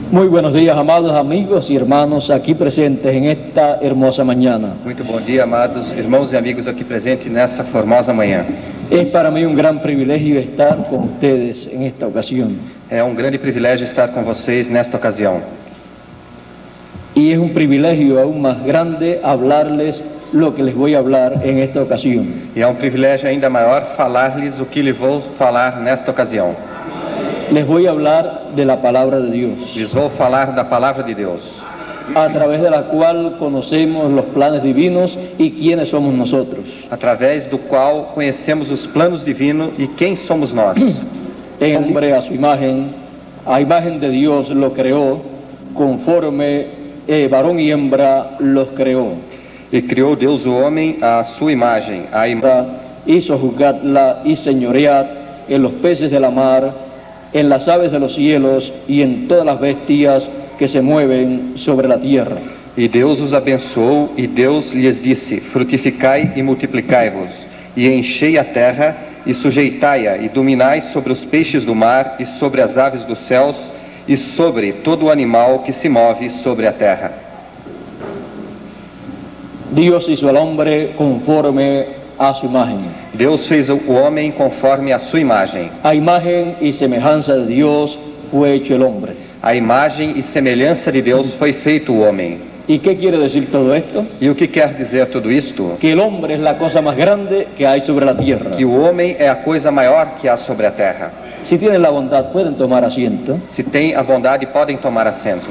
Muy buenos días, amados amigos y hermanos aquí presentes en esta hermosa mañana. Muito bom dia, amados irmãos e amigos aqui presentes nessa formosa manhã. Es para mí un gran privilegio estar con ustedes en esta ocasión. É um grande privilégio estar com vocês nesta ocasião. Y es un privilegio aún más grande hablarles lo que les voy a hablar en esta ocasión. E é um privilégio ainda maior falar-lhes o que lhe vou falar nesta ocasião. Les voy a hablar de la palabra de Dios, Lhes vou falar da palavra de Deus, a través de la cual conocemos los planes divinos y quiénes somos nosotros. através do qual conhecemos os planos divinos e quem somos nós. El hombre a su imagen, a imagen de Dios lo creó, conforme varón y hembra los creó. E criou Deus o homem à sua imagem, Hizo juzgarla y señorear en los peces de la mar, en las aves de los cielos y en todas las bestias que se mueven sobre la tierra. E Deus os abençoou, e Deus lhes disse: frutificai e multiplicai-vos, e enchei a terra, e sujeitai-a, e dominai sobre os peixes do mar, e sobre as aves dos céus, e sobre todo o animal que se move sobre a terra. Dios hizo al hombre conforme a su imagen. Deus fez o homem conforme a sua imagem. A imagen y semejanza de Dios fue hecho el hombre. A imagem e semelhança de Deus foi feito o homem. ¿Y qué quiere decir todo esto? E o que quer dizer tudo isto? Que el hombre es la cosa más grande que hay sobre la tierra. Que o homem é a coisa maior que há sobre a terra. Si tienen la bondad, pueden tomar asiento. Se tem a bondade, podem tomar assento.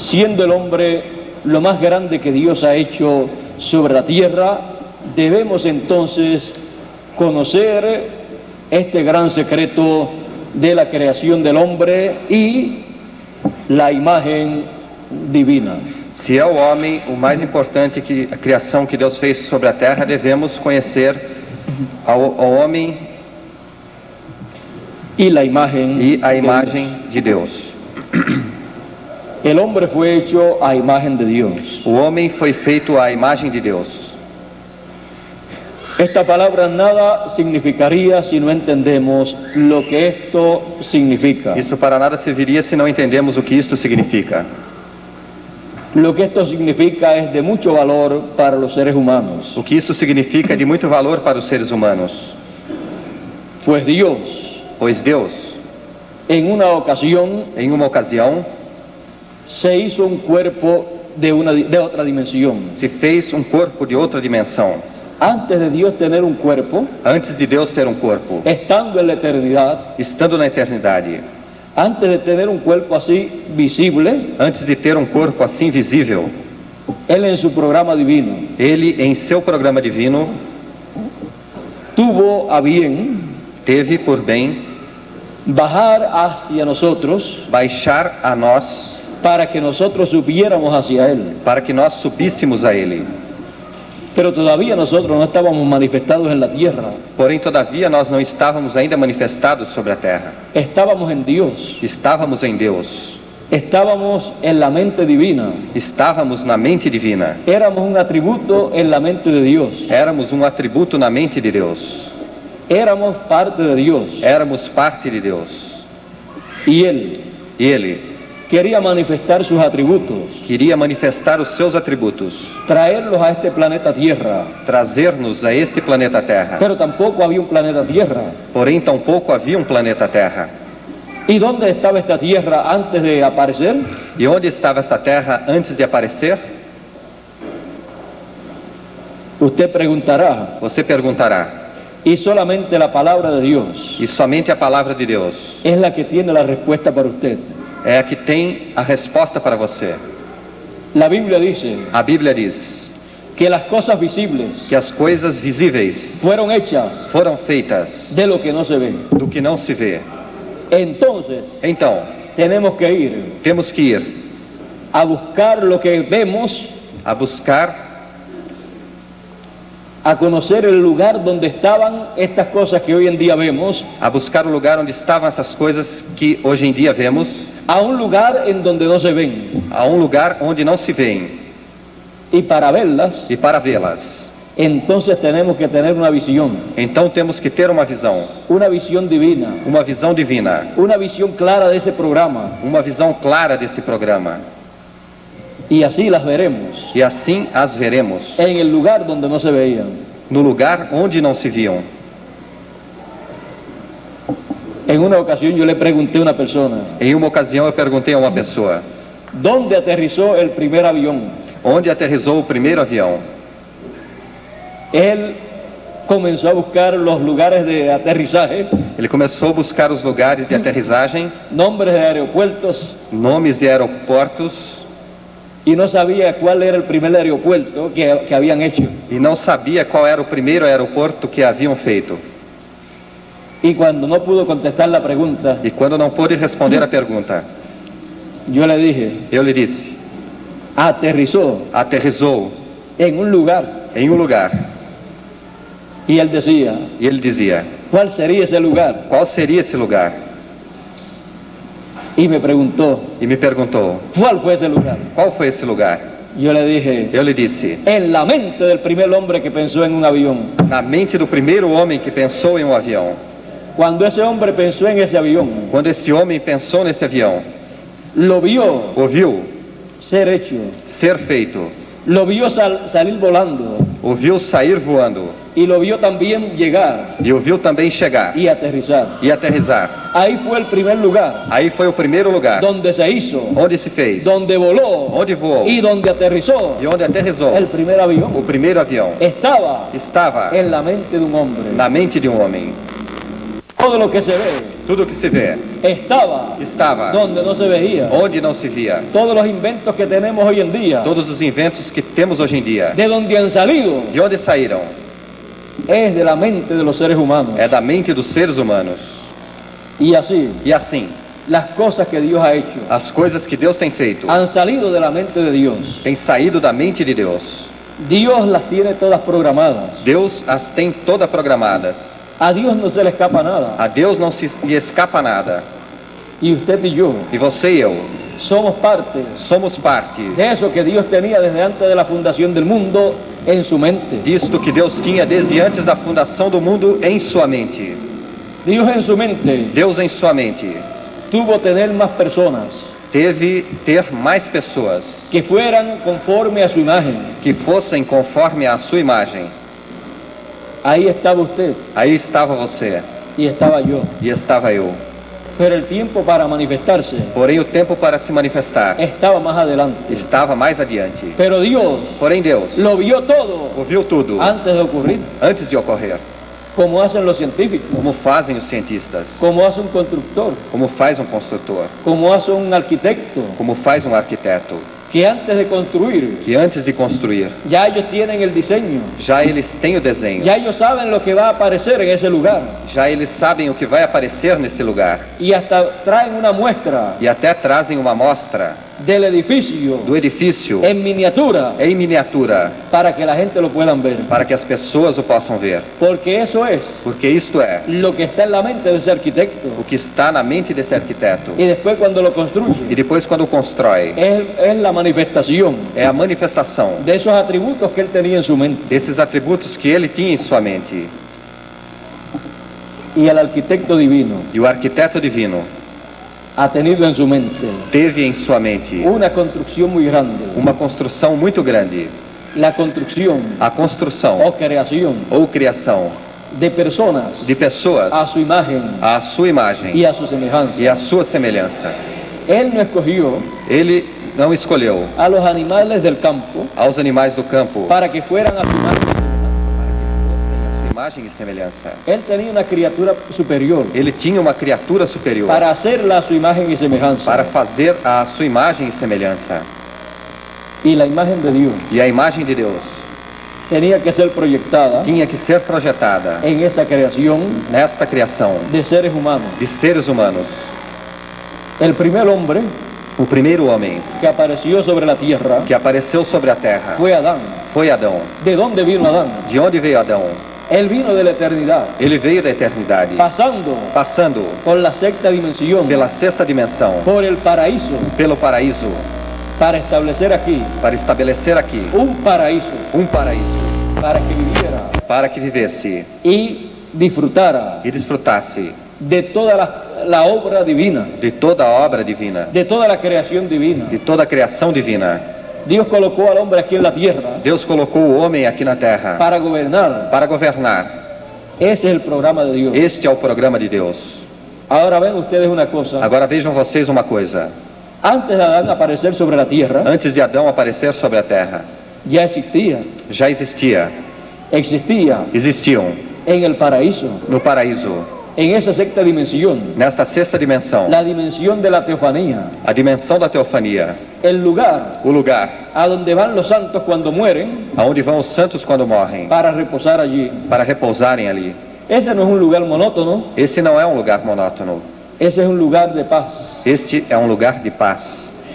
Siendo el hombre lo más grande que Dios ha hecho sobre la tierra, debemos entonces conocer este gran secreto de la creación del hombre y la imagen divina. Se é o homem o mais importante que a criação que Deus fez sobre a terra, devemos conhecer ao homem Y la imagen e a imagem de Deus. El hombre fue hecho a imagen de Dios. O homem foi feito à imagem de Deus. Esta palabra nada significaría si no entendemos lo que esto significa. Isso para nada serviria se não entendemos o que isto significa. Lo que esto significa es de mucho valor para los seres humanos. O que isto significa é de muito valor para os seres humanos. Pues Dios, Pois Deus, en una ocasión, em uma ocasião, se hizo un cuerpo de otra dimensión. se fez um corpo de outra dimensão. Antes de Dios tener un cuerpo, Antes de Deus ter um corpo, estando en la eternidad, estando na eternidade, antes de tener un cuerpo así visible, antes de ter um corpo assim visível, Él en su programa divino Ele, em seu programa divino, tuvo a bien teve por bem bajar hacia nosotros baixar a nós para que nosotros subiéramos hacia Él. para que nós subíssemos a Ele. Pero todavía nosotros no estábamos manifestados en la tierra, Porém, todavia, nós não estávamos ainda manifestados sobre a terra. estábamos en Dios, Estávamos em Deus. estábamos en la mente divina, Estávamos na mente divina. éramos un atributo en la mente de Dios, Éramos um atributo na mente de Deus. éramos parte de Dios, Éramos parte de Deus. y Él E Ele quería manifestar sus atributos, queria manifestar os seus atributos, traerlos a este planeta Tierra, trazer-nos a este planeta Terra. pero tampoco había un planeta Tierra. Porém, tampouco havia um planeta Terra. ¿Y dónde estaba esta Tierra antes de aparecer? E onde estava esta Terra antes de aparecer? Usted preguntará, Você perguntará. y solamente la palabra de Dios E somente a palavra de Deus es la que tiene la respuesta para usted. é a que tem a resposta para você. La Biblia dice A Bíblia diz que las cosas visibles que as coisas visíveis fueron hechas foram feitas de lo que no se ve. do que não se vê. Entonces, Então, tenemos que ir temos que ir a buscar lo que vemos, a buscar, a conocer el lugar donde estaban estas cosas que hoy en día vemos, a buscar o lugar onde estavam essas coisas que hoje em dia vemos, a un lugar en donde no se ven. a um lugar onde não se veem, Y para verlas, e para vê-las entonces tenemos que tener una visión divina, uma visão divina, una visión clara de ese programa, uma visão clara desse programa. y así las veremos E assim as veremos, en el lugar donde no se veían. no lugar onde não se viam. En una ocasión yo le pregunté a una persona, Em uma ocasião eu perguntei a uma pessoa, ¿dónde aterrizó el primer avión? onde aterrissou o primeiro avião. Él comenzó a buscar los lugares de aterrizaje, Ele começou a buscar os lugares de aterrissagem, nombres de aeropuertos, nomes de aeroportos, y no sabía cuál era el primer aeropuerto que habían hecho. e não sabia qual era o primeiro aeroporto que haviam feito. Y cuando no pudo contestar la pregunta, E quando não pôde responder a pergunta, yo le dije, eu lhe disse, aterrizó aterrissou en un lugar. em um lugar. Y él decía, E ele dizia, ¿cuál sería ese lugar? qual seria esse lugar? Y me preguntó, E me perguntou, ¿cuál fue ese lugar? qual foi esse lugar? Yo le dije, Eu lhe disse, en la mente del primer hombre que pensó en un avión. na mente do primeiro homem que pensou em um avião. Cuando ese hombre pensó en ese avión, Quando esse homem pensou nesse avião, lo vio ouviu ser hecho, ser feito, lo vio salir volando ouviu sair voando, y lo vio también llegar e ouviu também chegar y aterrizar. e aterrissar. Ahí fue el primer lugar Aí foi o primeiro lugar donde se hizo, onde se fez, donde voló onde voou y donde aterrizó e onde aterrissou. el primer O avión. primeiro avião Estaba estava en la mente de un hombre. na mente de um homem. Todo lo que se ve Tudo que se vê estaba donde no se veía. onde não se via. Todos los inventos que tenemos hoy en día, Todos os inventos que temos hoje em dia, de donde han salido, de onde saíram? es de la mente de los seres humanos. É da mente dos seres humanos. Y así, E assim, las cosas que Dios ha hecho as coisas que Deus tem feito han salido de la mente de Dios. têm saído da mente de Deus. Dios las tiene todas programadas. Deus as tem todas programadas. A Dios no se le escapa nada. A Deus não se lhe escapa nada. Y usted y yo E você e eu somos parte somos parte de eso que Dios tenía desde antes de la fundación del mundo en su mente. disto que Deus tinha desde antes da fundação do mundo em sua mente. Dios en su mente Deus em sua mente tuvo tener más personas teve ter mais pessoas que fueran conforme a su imagen. que fossem conforme a sua imagem. Ahí estaba usted Aí estava você y estaba yo. e estava eu. Pero el tiempo para manifestarse Porém o tempo para se manifestar estaba más adelante. estava mais adiante. Pero Dios Porém Deus lo vio todo ouviu tudo antes de ocurrir, antes de ocorrer, como hacen los científicos, como fazem os cientistas, como hace un constructor, como faz um construtor, como hace un arquitecto, como faz um arquiteto, que antes de construir, que antes de construir, ya ellos tienen el diseño, já eles têm o desenho, ya ellos saben lo que va a aparecer en ese lugar, já eles sabem o que vai aparecer nesse lugar, y hasta traen una muestra e até trazem uma amostra del edificio do edifício en miniatura em miniatura, para que la gente lo puedan ver, para que as pessoas o possam ver, porque eso es porque isto é lo que está en la mente de ese arquitecto, o que está na mente desse arquiteto, y después cuando lo e construye depois quando o constrói, es la manifestación é a manifestação de esos atributos que él tenía en su mente. desses atributos que ele tinha em sua mente. Y el arquitecto divino E o arquiteto divino ha tenido en su mente teve em sua mente una construcción muy grande, uma construção muito grande, la construcción a construção o creación ou criação de personas de pessoas a su imagen à sua imagem y a su semejanza. e à sua semelhança. Él no escogió Ele não escolheu a los animales del campo aos animais do campo para que fueran a su imagen. imagem e semelhança. Él tenía una criatura superior Ele tinha uma criatura superior para hacerla a su imagen y semejanza. para fazer a sua imagem e semelhança. Y la imagen de Dios E a imagem de Deus tenía que ser proyectada tinha que ser projetada en esa creación nesta criação de seres humanos. de seres humanos. El primer hombre O primeiro homem que apareció sobre la tierra que apareceu sobre a terra fue Adán. foi Adão. ¿De dónde vino Adán? De onde veio Adão? Él vino de la eternidad, Ele veio da eternidade, passando por la sexta dimensión, pela sexta dimensão, por el paraíso, pelo paraíso, para establecer aquí para estabelecer aqui un paraíso um paraíso para que vivesse y disfrutara e desfrutasse de toda la obra divina, de toda a obra divina, de toda la creación divina. de toda a criação divina. Dios colocó al hombre aquí en la tierra Deus colocou o homem aqui na terra para gobernar. para governar. Ese es el programa de Dios. Este é o programa de Deus. Ahora ven ustedes una cosa. Agora vejam vocês uma coisa. Antes de Adán aparecer sobre la tierra, Antes de Adão aparecer sobre a terra, ya existía existiam en el paraíso, no paraíso, en esa sexta dimensión, nesta sexta dimensão, la dimensión de la teofanía, a dimensão da teofania, el lugar o lugar a donde van los santos cuando mueren aonde vão os santos quando morrem, para reposar allí. para repousarem ali. Ese no es un lugar monótono, Esse não é um lugar monótono. ese es un lugar de paz, Este é um lugar de paz.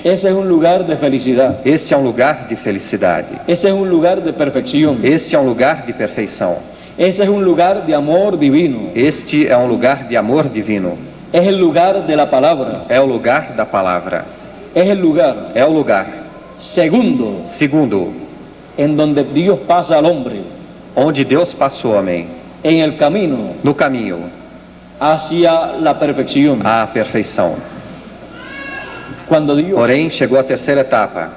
ese es un lugar de felicidad, Este é um lugar de felicidade. ese es un lugar de perfección, Este é um lugar de perfeição. ese es un lugar de amor divino, Este é um lugar de amor divino. es el lugar de la palabra, É o lugar da palavra. es el lugar, É o lugar, segundo, segundo, en donde Dios pasa al hombre onde Deus passa o homem en el camino no caminho hacia la perfección. à perfeição. Cuando Dios, Porém, chegou a terceira etapa,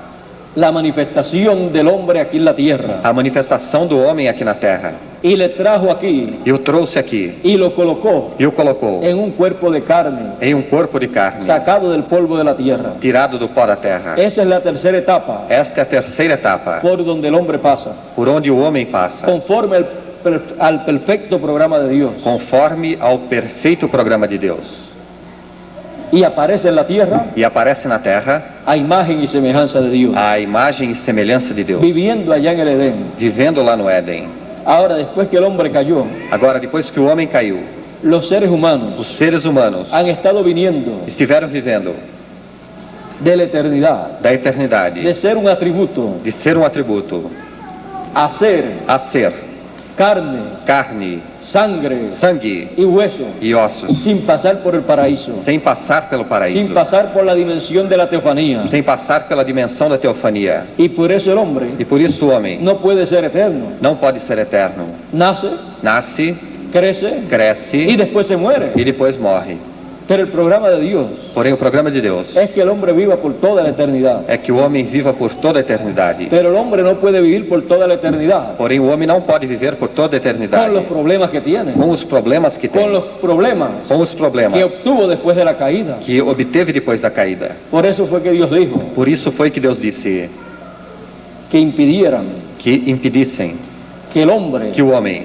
la manifestación del hombre aquí en la tierra, a manifestação do homem aqui na terra. y le trajo aquí E o trouxe aqui, y lo colocó e o colocou en un cuerpo de carne, em um corpo de carne, sacado del polvo de la tierra. tirado do pó da terra. Esa es la tercera etapa Esta é a terceira etapa, por donde el hombre pasa, por onde o homem passa, conforme al perfecto programa de Dios, conforme ao perfeito programa de Deus. y aparece en la tierra E aparece na terra a imagen y semejanza de Dios, a imagem e semelhança de Deus, viviendo allá en el Edén. vivendo lá no Éden. Ahora, después que el hombre cayó, Agora, depois que o homem caiu, los seres humanos os seres humanos han estado viniendo estiveram vivendo de la eternidad, da eternidade, de ser un atributo, de ser um atributo, a ser a ser carne, carne, sangre sangue y hueso, e ossos, sin pasar por el paraíso, sem passar pelo sin paraíso, pasar por la dimensión de la teofanía. sem passar pela dimensão da teofania. Y por eso el hombre E por isso o homem no puede ser eterno. não pode ser eterno. Nace, Nasce, crece y cresce después se muere. e depois morre. Pero el programa de Dios Porém, o programa de Deus es que el hombre viva por toda la eternidad. é que o homem viva por toda a eternidade. Pero el hombre no puede vivir por toda la eternidad Porém, o homem não pode viver por toda a con eternidade los problemas que tiene, com os problemas que con tem, los problemas com os problemas que obtuvo después de la caída. que obteve depois da caída. Por eso fue que Dios dijo Por isso foi que Deus disse que impidieran que impedissem que el hombre que o homem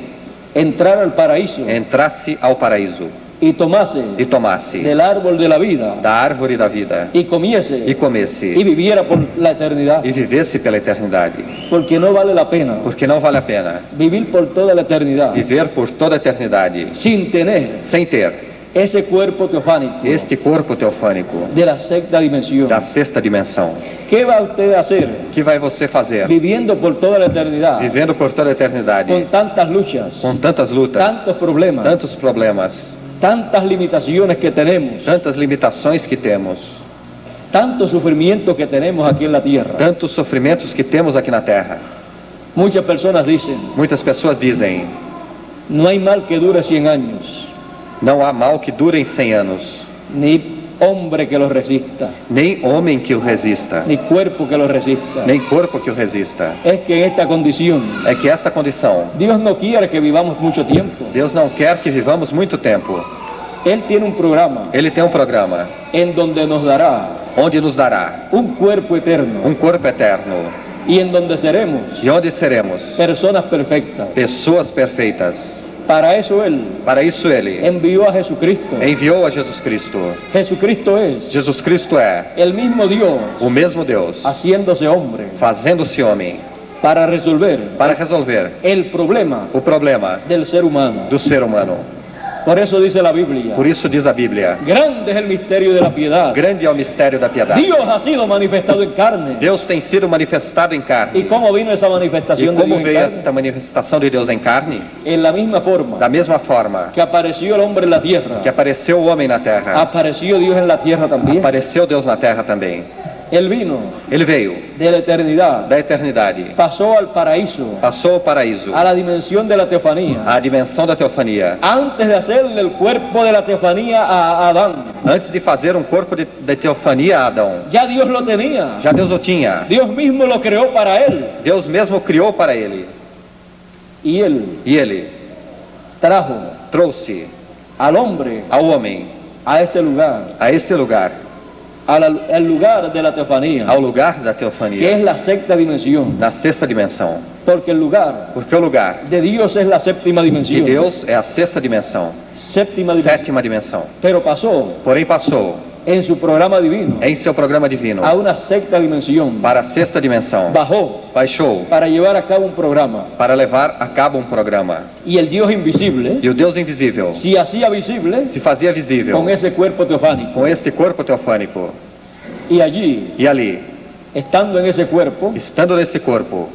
entrara al paraíso entrasse ao paraíso y tomase e tomasse del árbol de la vida da árvore da vida y comiese e comesse y viviera por la eternidad, e vivesse pela eternidade. porque no vale la pena Porque não vale a pena vivir por toda la eternidad viver por toda a eternidade sin tener sem ter ese cuerpo teofánico este corpo teofânico de la sexta dimensión. da sexta dimensão. ¿Qué va usted a hacer O que vai você fazer viviendo por toda la eternidad vivendo por toda a eternidade con tantas luchas, com tantas lutas, tantos problemas, tantos problemas, tantas limitaciones que tenemos, tantas limitações que temos, tanto sufrimiento que tenemos aquí en la tierra? tantos sofrimentos que temos aqui na terra? Muchas personas dicen, Muitas pessoas dizem: no hay mal que dure 100 años, não há mal que dure 100 anos, ni hombre que lo resista, nem homem que o resista, ni cuerpo que lo resista. nem corpo que o resista. Es que en esta condición, É que esta condição, Dios no quiere que vivamos mucho tiempo. Deus não quer que vivamos muito tempo. Él tiene un programa Ele tem um programa en donde nos dará onde nos dará un cuerpo eterno um corpo eterno y en donde seremos e onde seremos personas perfectas. pessoas perfeitas. Para eso Él Para isso Ele envió a Jesucristo. enviou a Jesus Cristo. Jesucristo es Jesus Cristo é el mismo Dios o mesmo Deus, haciéndose hombre fazendo-se homem, para resolver para resolver el problema o problema del ser humano. do ser humano. Por eso dice la Biblia, Por isso diz a Bíblia: grande es el misterio de la piedad. grande é o mistério da piedade. Dios ha sido manifestado en carne. Deus tem sido manifestado em ¿Y carne. cómo vino esa E manifestación de como Dios en veio carne? esta manifestação de Deus em carne? En la misma forma Da mesma forma que apareció el hombre en la tierra, que apareceu o homem na terra, apareció Dios en la tierra también. apareceu Deus na terra também. Él vino Ele veio de la eternidad, da eternidade, pasó al paraíso, passou ao paraíso, a la dimensión de la teofanía, à dimensão da teofania. antes de hacerle el cuerpo de la teofanía a Adán. Antes de fazer um corpo de teofania a Adão, Ya Dios lo tenía, já Deus o tinha. Dios mismo lo creó para él, Deus mesmo criou para ele. y él E ele trajo trouxe al hombre ao homem a ese lugar, a este lugar, al lugar de la teofanía, ao lugar da que es teofania, la sexta dimensión, na sexta dimensão. porque el lugar Porque o lugar de Dios es la séptima de dimensión, Deus é a sexta dimensão, séptima dimensión, sétima dimensão. pero pasó Porém passou en su programa divino em seu programa divino a una sexta dimensión, para a sexta dimensão. bajó Baixou para llevar a cabo un programa, para levar a cabo um programa. y el Dios invisible E o Deus invisível se hacía visible se fazia visível con ese cuerpo teofánico, com este corpo teofânico. y allí, E ali, estando en ese cuerpo, estando nesse corpo,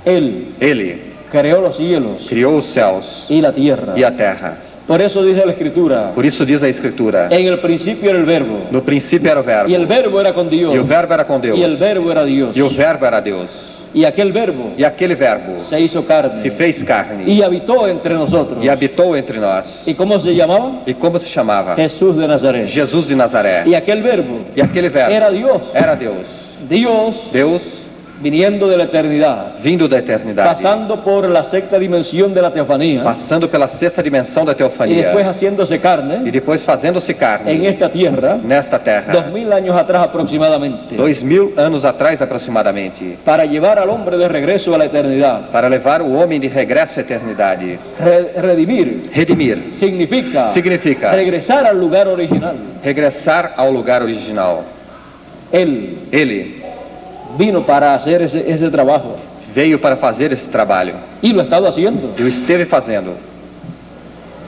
Él ele creó los cielos criou os céus y la tierra. e a terra. Por eso dice la Escritura, Por isso diz a Escritura, en el principio era el verbo, no princípio era o verbo, y el verbo era con Dios, e o verbo era com Deus, y el verbo era Dios, e o verbo era Deus. y aquel verbo E aquele verbo se hizo carne se fez carne y habitó entre nosotros. e habitou entre nós. ¿Y cómo se llamaba? E como se chamava? Jesús de Nazaret. Jesus de Nazaré. Y aquel verbo E aquele verbo era Dios, era Deus. Dios Deus viniendo de la eternidad, vindo da eternidade, pasando por la sexta dimensión de la teofanía, passando pela sexta dimensão da y después teofania haciéndose e carne depois fazendo-se en carne esta tierra, nesta terra, 2000 años atrás aproximadamente, 2000 anos atrás aproximadamente, para llevar al hombre de regreso a la eternidad. para levar o homem de regresso à eternidade. Redimir Redimir significa regresar al lugar original. regressar ao lugar original. Él Ele vino para hacer ese trabajo veio para fazer esse trabalho y lo ha estado haciendo. e o esteve fazendo.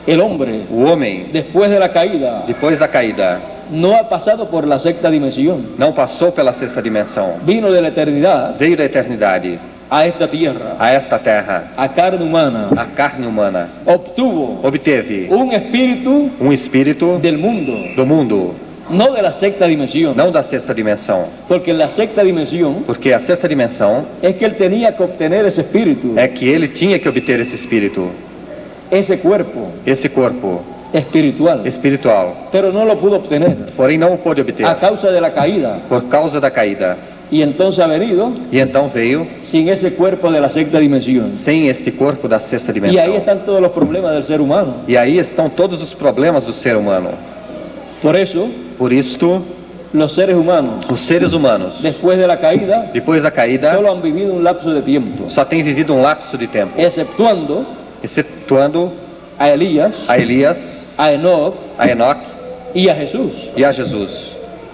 El hombre, O homem, después de la caída, depois da caída, no ha pasado por la sexta dimensión, não passou pela sexta dimensão. vino de la eternidad Veio da eternidade a esta tierra, a esta terra, a carne humana, a carne humana, obtuvo obteve un espíritu um espírito del mundo, do mundo, no de la sexta dimensión, não da sexta dimensão, porque en la sexta dimensión porque a sexta dimensão es que él tenía que obtener ese espíritu, é que ele tinha que obter esse espírito, esse cuerpo esse corpo espiritual, espiritual, pero no lo pudo obtener porém não o pôde obter a causa de la caída, por causa da caída. y entonces ha venido E então veio sin ese cuerpo de la sexta dimensión. sem este corpo da sexta Y ahí dimensão. están todos los problemas del ser humano. E aí estão todos os problemas do ser humano. Por eso, Por isto, los seres humanos, os seres humanos, después de la caída, depois da caída, solo han vivido un lapso de tiempo, só têm vivido um lapso de tempo, exceptuando excetuando a Elías, a Elias, a Enoc a Enoque y a Jesús. e a Jesus.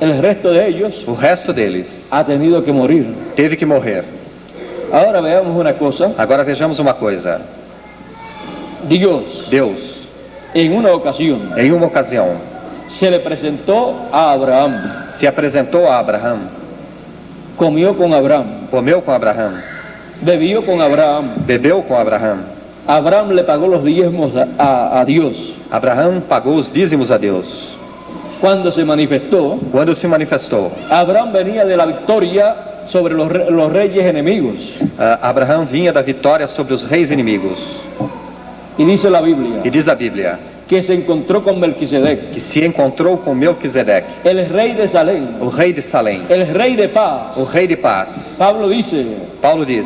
El resto de ellos O resto deles ha tenido que morir. teve que morrer. Ahora veamos una cosa. Agora vejamos uma coisa. Dios, Deus, en una ocasión, em uma ocasião, se le presentó a Abraham, se apresentou a Abraão, comió con Abraham, comeu com Abraão, bebió con Abraham. bebeu com Abraão. Abraham le pagó los diezmos a Dios. Abraão pagou os dízimos a Deus. Cuando se manifestó, Quando se manifestou, Abraham venía de la victoria sobre los reyes enemigos. Abraão vinha da vitória sobre os reis inimigos. Y dice la Biblia E diz a Bíblia que se encontró con Melquisedec, que se encontrou com Melquisedeque, el rey de Salem, o rei de Salém, el rei de paz. o rei de paz. Pablo dice Paulo diz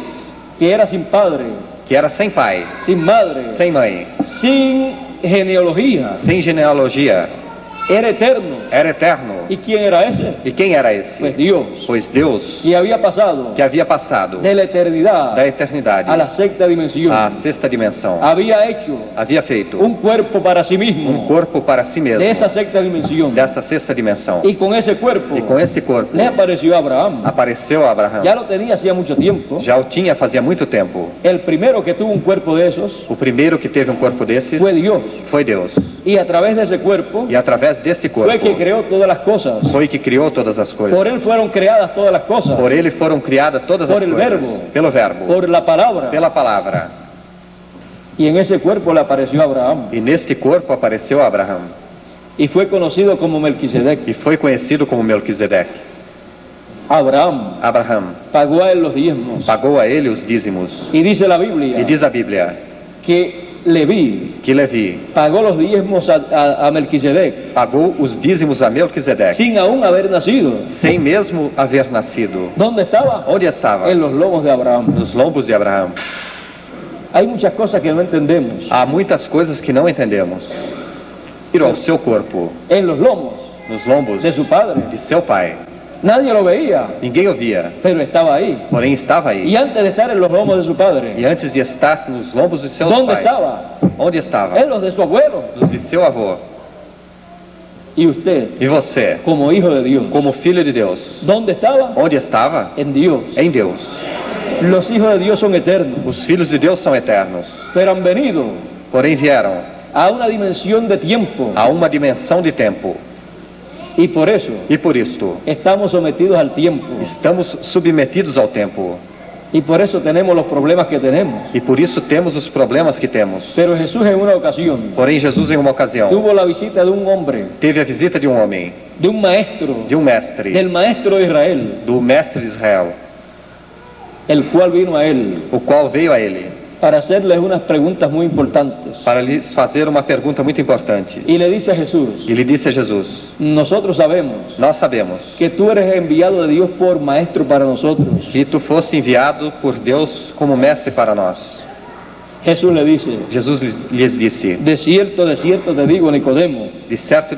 que era sin padre, que era sem pai, sin madre, sem mãe, sin genealogía, sem genealogia, era eterno. era eterno. ¿Y quién era ese? E quem era esse? Pues Dios, Pois Deus, que había pasado que havia passado de la eternidad da eternidade a la sexta dimensión, à sexta dimensão, había hecho havia feito un cuerpo para sí mismo corpo para si mesmo, de esa sexta dimensión, dessa sexta dimensão. y con ese cuerpo E com esse corpo le apareció a Abraham. apareceu a Abraão. Ya lo tenía hacía mucho tiempo. Já o tinha fazia muito tempo. El primero que tuvo un cuerpo de esos O primeiro que teve um corpo desse fue Dios, foi Deus. y a través de ese cuerpo E através deste corpo fue que creó todas las cosas. foi que criou todas as coisas. Por él fueron creadas todas las cosas, Por ele foram criadas todas Por as el coisas. verbo. Pelo verbo. por la palabra. Pela palavra. Y en ese cuerpo le apareció a Abraham, E neste corpo apareceu Abraão. y fue conocido como Melquisedec. E foi conhecido como Melquisedeque. Abraham pagó a él los diezmos. pagou a ele os dízimos. Y dice la Biblia E diz a Bíblia que Leví que Levi pagó los diezmos a Melquisedec pagou os dízimos a Melquisedeque, sin aún haber nacido. sem mesmo haver nascido. ¿Dónde estaba? Onde estava? En los lomos de Abraham. Nos lombos de Abraão. Hay muchas cosas que no entendemos. Há muitas coisas que não entendemos. Ir ao seu corpo, En los lomos nos lombos de su padre. de seu pai. Nadie lo veía, Ninguém o via, pero estaba ahí. porém estava Y aí. antes de estar en los lomos de su padre, E antes de estar nos lombos de seus ¿dónde pais, estaba? onde estava? En los de su abuelo. Os de seu avô. Y usted, E você, como hijo de Dios, como filho de Deus, ¿dónde estaba? onde estava? En Dios. Em Deus. Los hijos de Dios son eternos, Os filhos de Deus são eternos, pero han venido porém vieram a una dimensión de tiempo. a uma dimensão de tempo. Y por eso E por isto, estamos sometidos al tiempo. estamos submetidos ao tempo. Y por eso tenemos los problemas que tenemos. E por isso temos os problemas que temos. Pero Jesús en una ocasión Porém, Jesus, em uma ocasião, tuvo la visita de un hombre, teve a visita de um homem, de un maestro, de um mestre, del maestro de Israel, do mestre de Israel, el cual vino a él o qual veio a ele para hacerles unas preguntas muy importantes. para lhes fazer uma pergunta muito importante. Y le dice a Jesús: E lhe disse a Jesus: nosotros sabemos nós sabemos que tú eres enviado de Dios por maestro para nosotros. que tu foste enviado por Deus como mestre para nós. Jesús le dice: Jesus lhes disse: de cierto te digo, Nicodemo, de certo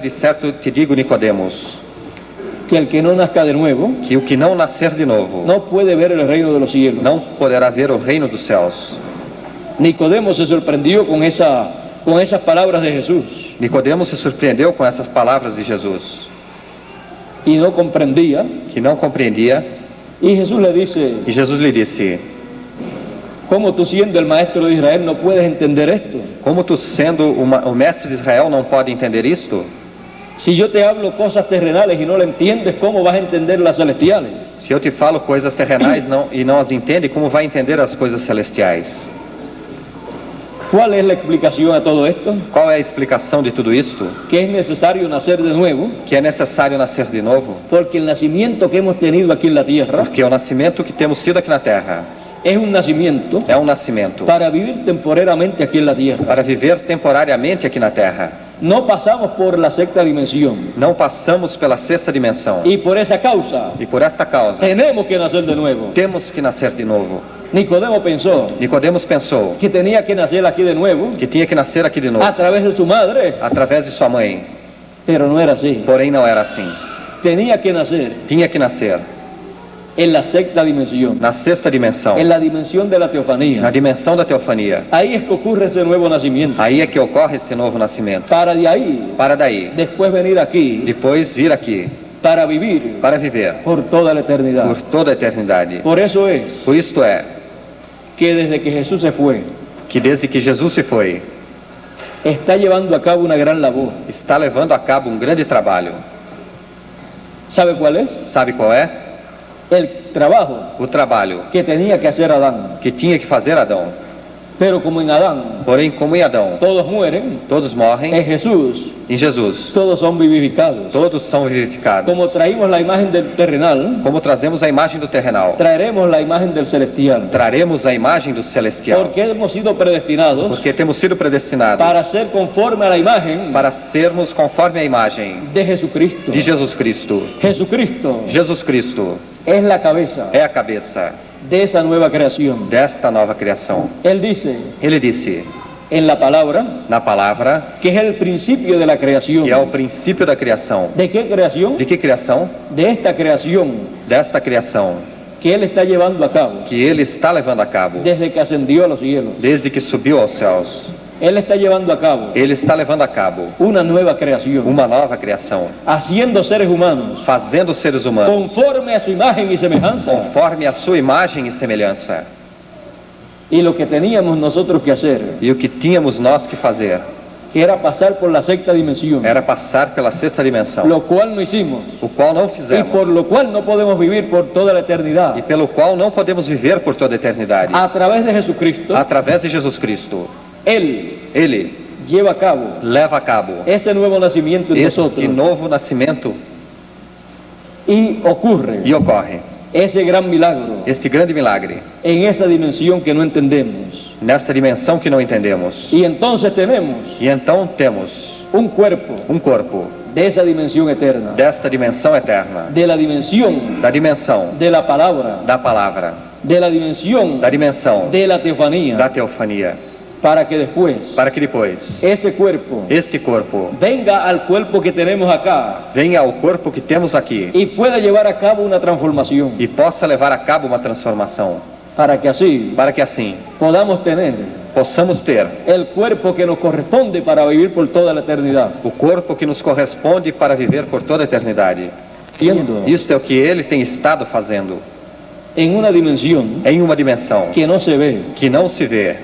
te digo, Nicodemos, que el que no nazca de nuevo que o que não nascer de novo no puede ver el reino de los cielos. não poderá ver o reino dos céus. Nicodemo se sorprendió con esas palabras de Jesús Nicodemos se surpreendeu com essas palavras de Jesus, y no comprendía. que não compreendia, Y Jesús le dice: e Jesus lhe disse: ¿cómo tú siendo el maestro de Israel no puedes entender esto? como tu sendo o mestre de Israel não pode entender isto? Si yo te hablo cosas terrenales y no lo entiendes, ¿cómo vas a entender las celestiales? Se eu te falo coisas terrenais e não as entende, como vai entender as coisas celestiais? ¿Cuál es la explicación a todo esto? Qual é a explicação de tudo isto? Que es necesario nacer de nuevo, Que é necessário nascer de novo, porque el nacimiento que hemos tenido aquí en la tierra porque o nascimento que temos tido aqui na terra es un nacimiento é um nascimento para vivir temporariamente aquí en la tierra. para viver temporariamente aqui na terra. No pasamos por la sexta dimensión, Não passamos pela sexta dimensão. y por esa causa E por esta causa, tenemos que nacer de nuevo. temos que nascer de novo. Nicodemo pensó Nicodemos pensou que tenía que nacer aquí de nuevo que tinha que nascer aqui de novo, a través de su madre, através de sua mãe. pero no era así. Porém, não era assim. Tenía que nacer Tinha que nascer en la sexta dimensión, na sexta dimensão, en la dimensión de la na teofanía. dimensão da teofania. Ahí es que ocurre ese nuevo nacimiento. Aí é que ocorre esse novo nascimento. Para de ahí, Para daí, después venir aquí, depois vir aqui, para vivir para viver por toda la eternidad. por toda a eternidade. Por eso es Por isto é que desde que Jesús se fue, que desde que Jesus se foi, está llevando a cabo una gran labor. está levando a cabo um grande trabalho. ¿Sabe cuál es? Sabe qual é? El trabajo O trabalho que tenía que hacer Adán. que tinha que fazer Adão. Pero como en Adán Porém, como em Adão todos mueren, todos morrem, en Jesús em Jesus todos son vivificados. todos são vivificados. Como traímos la imagen del terrenal, Como trazemos a imagem do terrenal, traeremos la imagen del celestial. traremos a imagem do celestial. Porque hemos sido predestinados Porque temos sido predestinados para ser conforme a la imagen para sermos conforme a imagem de Jesucristo. de Jesus Cristo. Jesucristo Jesus Cristo es la cabeza é a cabeça de esa nueva creación. desta nova criação. Él dice Ele disse en la palabra na palavra que es el principio de la creación. que é o princípio da criação. ¿De qué creación? De que criação? De esta creación Desta criação que Él está llevando a cabo que Ele está levando a cabo desde que ascendió a los cielos. desde que subiu aos céus. Él está llevando a cabo Ele está levando a cabo una nueva creación, uma nova criação, haciendo seres humanos fazendo seres humanos conforme a su imagen y semejanza. conforme a sua imagem e semelhança. Y lo que teníamos nosotros que hacer, E o que tínhamos nós que fazer que era pasar por la sexta dimensión, era passar pela sexta dimensão, lo cual no hicimos, o qual não y fizemos, por lo cual no podemos vivir por toda la eternidad. e pelo qual não podemos viver por toda a eternidade. A través de Jesucristo, Através de Jesus Cristo, Él Ele lleva a cabo leva a cabo esse nuevo nacimiento en este nosotros. novo nascimento Y ocurre E ocorre ese gran milagro este grande milagre en esa dimensión que no entendemos. nesta dimensão que não entendemos. Y entonces tenemos E então temos un cuerpo corpo de esa dimensión eterna, desta dimensão eterna, de la dimensión da dimensão de la palabra, da palavra, de la dimensión da dimensão de la teofanía, da teofania, para que después para que depois ese cuerpo este corpo venga al cuerpo que tenemos acá venha ao corpo que temos aqui y pueda llevar a cabo una transformación, e possa levar a cabo uma transformação, para que así podamos tener possamos ter el cuerpo que nos corresponde para vivir por toda la eternidad. o corpo que nos corresponde para viver por toda a eternidade. Siendo Isto é o que ele tem estado fazendo en una dimensión em uma dimensão que no se ve, que não se vê,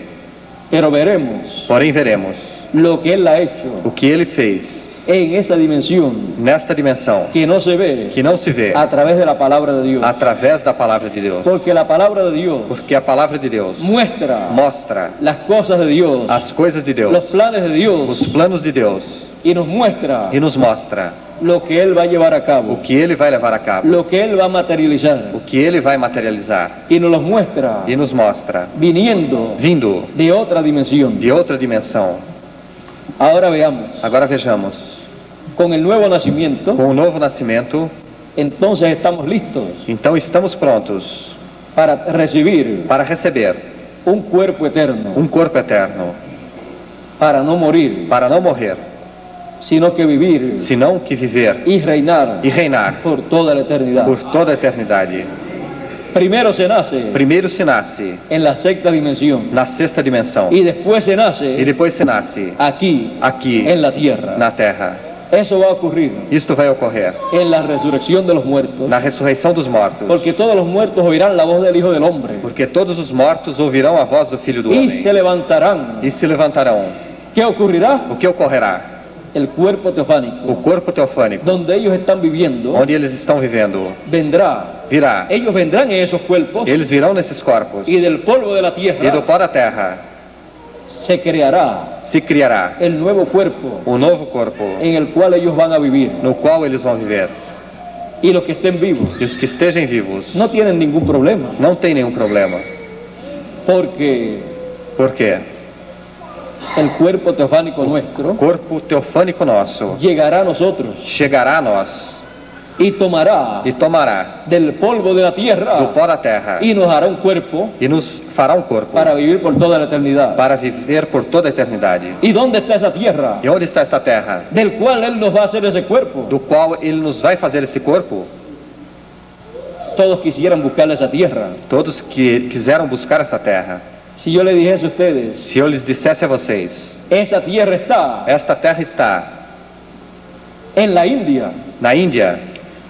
pero veremos porém veremos lo que Él ha hecho o que ele fez en esa dimensión nesta dimensão que no se ve que não se vê a través de la palabra de Dios. através da palavra de Deus. Porque la palabra de Dios Porque a palavra de Deus muestra mostra las cosas de Dios, as coisas de Deus, los planes de Dios, os planos de Deus, y nos muestra e nos mostra lo que Él va a llevar a o cabo, que ele vai levar a cabo, lo que Él va a materializar, o que ele vai materializar, y nos los muestra e nos mostra viniendo vindo de otra dimensión. de outra dimensão. Ahora veamos, Agora vejamos, con el nuevo nacimiento, com o novo nascimento, entonces estamos listos então estamos prontos para recibir para receber un cuerpo eterno, corpo eterno, para no morir, para não morrer, sino que vivir senão que viver y reinar e reinar por toda la eternidad. por toda a eternidade. Primero se nace Primeiro se nasce en la sexta dimensión na sexta dimensão y después se e nace depois se nasce aquí, aqui en la tierra. na terra. Eso va a ocurrir Isto vai ocorrer en la resurrección de los muertos, na ressurreição dos mortos, porque todos los muertos oirán la voz del Hijo del Hombre porque todos os mortos ouvirão a voz do Filho do y Homem se levantarán. e se levantarão. ¿Qué ocurrirá? O que ocorrerá? El cuerpo teofánico, O corpo teofânico, donde ellos están viviendo, onde eles estão vivendo, vendrá. virá. Ellos vendrán en esos cuerpos Eles virão nesses corpos y del polvo de la e do tierra pó da terra se creará se criará el nuevo cuerpo um novo corpo, en el cual ellos van a vivir. no qual eles vão viver. Y los que estén vivos E os que estejam vivos no tienen ningún problema, não tem nenhum problema. porque Por quê? el cuerpo teofánico nuestro O corpo teofânico nosso llegará a nosotros chegará a nós y tomará e tomará del polvo de la do tierra pó da terra y nos hará un cuerpo e nos fará um corpo para vivir por toda la eternidad. para viver por toda a eternidade. ¿Y dónde está esa tierra? E onde está esta terra? Del cual Él nos va a hacer ese cuerpo. Do qual ele nos vai fazer esse corpo? Todos quisieran buscar esa tierra. Todos que quiseram buscar essa terra. Si yo le dijese a ustedes, Se eu lhes dissesse a vocês, esa tierra está esta terra está en la India, na Índia,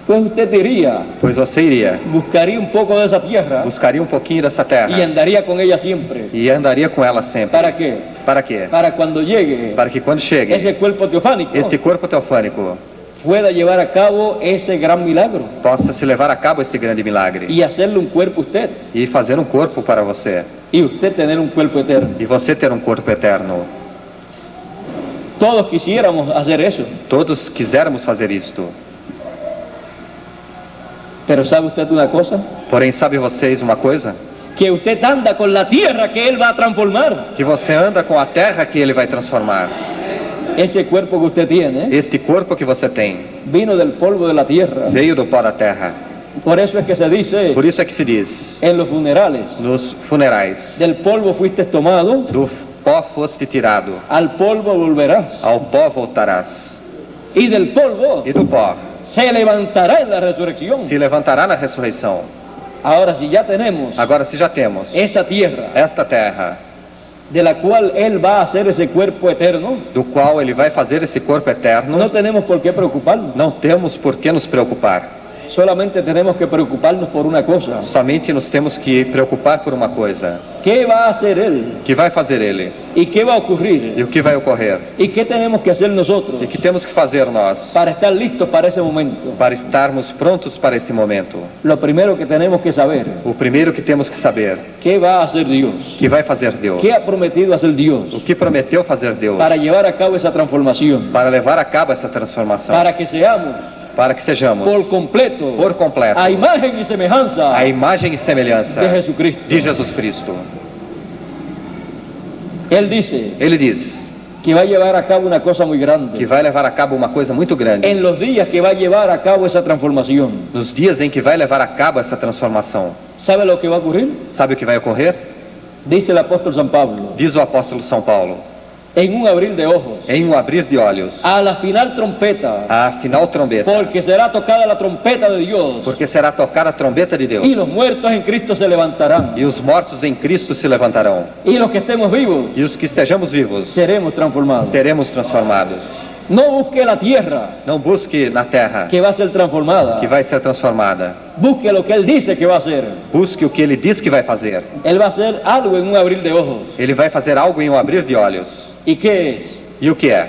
pues usted diría, pois você iria, buscaría un poco de esa tierra buscaria um pouquinho dessa y terra andaría con ella siempre. e andaria com ela sempre. ¿Para qué? Para quê? Para cuando llegue Para que quando chegue ese cuerpo teofánico este corpo teofânico pueda llevar a cabo ese gran milagro possa se levar a cabo esse grande milagre y hacerle un cuerpo a usted e fazer um corpo para você y usted tener un cuerpo eterno. e você ter um corpo eterno. Todos quisiéramos hacer eso, Todos quisermos fazer isto. pero ¿sabe usted una cosa? Porém, sabe vocês uma coisa? Que usted anda con la tierra que Él va a transformar. Que você anda com a terra que ele vai transformar. Ese cuerpo que usted tiene Este corpo que você tem vino del polvo de la tierra. veio do pó da terra. Por eso es que se dice Por isso é que se diz en los funerales, nos funerais: del polvo fuiste tomado, do pó foste tirado, al polvo volverás, ao pó voltarás, y del polvo e do pó se levantará en la resurrección. se levantará na ressurreição. Ahora, si ya tenemos Agora, se já temos esa tierra esta terra, de la cual Él va a hacer ese cuerpo eterno, do qual ele vai fazer esse corpo eterno, no tenemos por qué preocuparnos. não temos por que nos preocupar. Solamente tenemos que preocuparnos por una cosa. Somente nos temos que preocupar por uma coisa: ¿Qué va a hacer Él? que vai fazer ele ¿Y qué va a ocurrir? e o que vai ocorrer ¿Y qué tenemos que hacer nosotros e que temos que fazer nós para estar listos para ese momento? para estarmos prontos para esse momento. Lo primero que tenemos que saber, O primeiro que temos que saber: ¿qué va a hacer Dios? que vai fazer Deus, ¿Qué ha prometido hacer Dios o que prometeu fazer Deus para llevar a cabo esa transformación? para levar a cabo essa transformação, Para que seamos para que sejamos por completo por completo a imagen y semejanza a imagem e semelhança de Jesucristo. de Jesus Cristo. Él dice Ele diz que va a llevar a cabo una cosa muy grande que vai levar a cabo uma coisa muito grande en los días que va a llevar a cabo esa transformación. nos dias em que vai levar a cabo essa transformação. ¿Sabe lo que va a ocurrir? Sabe o que vai ocorrer? Dice el apóstol San Pablo, Diz o apóstolo São Paulo, en un abrir de ojos, em um abrir de olhos, a la final trompeta, a final trombeta, porque será tocada la trompeta de Dios, porque será tocada a trombeta de Deus, y los muertos en Cristo se levantarán, e os mortos em Cristo se levantarão, y los que estemos vivos e os que estejamos vivos seremos transformados. seremos transformados. No busque la tierra Não busque na terra que va a ser transformada, que vai ser transformada. busque lo que Él dice que va a hacer. Busque o que ele diz que vai fazer. Él va a hacer algo en un abrir de ojos. Ele vai fazer algo em um abrir de olhos. ¿Y qué es? E o que é?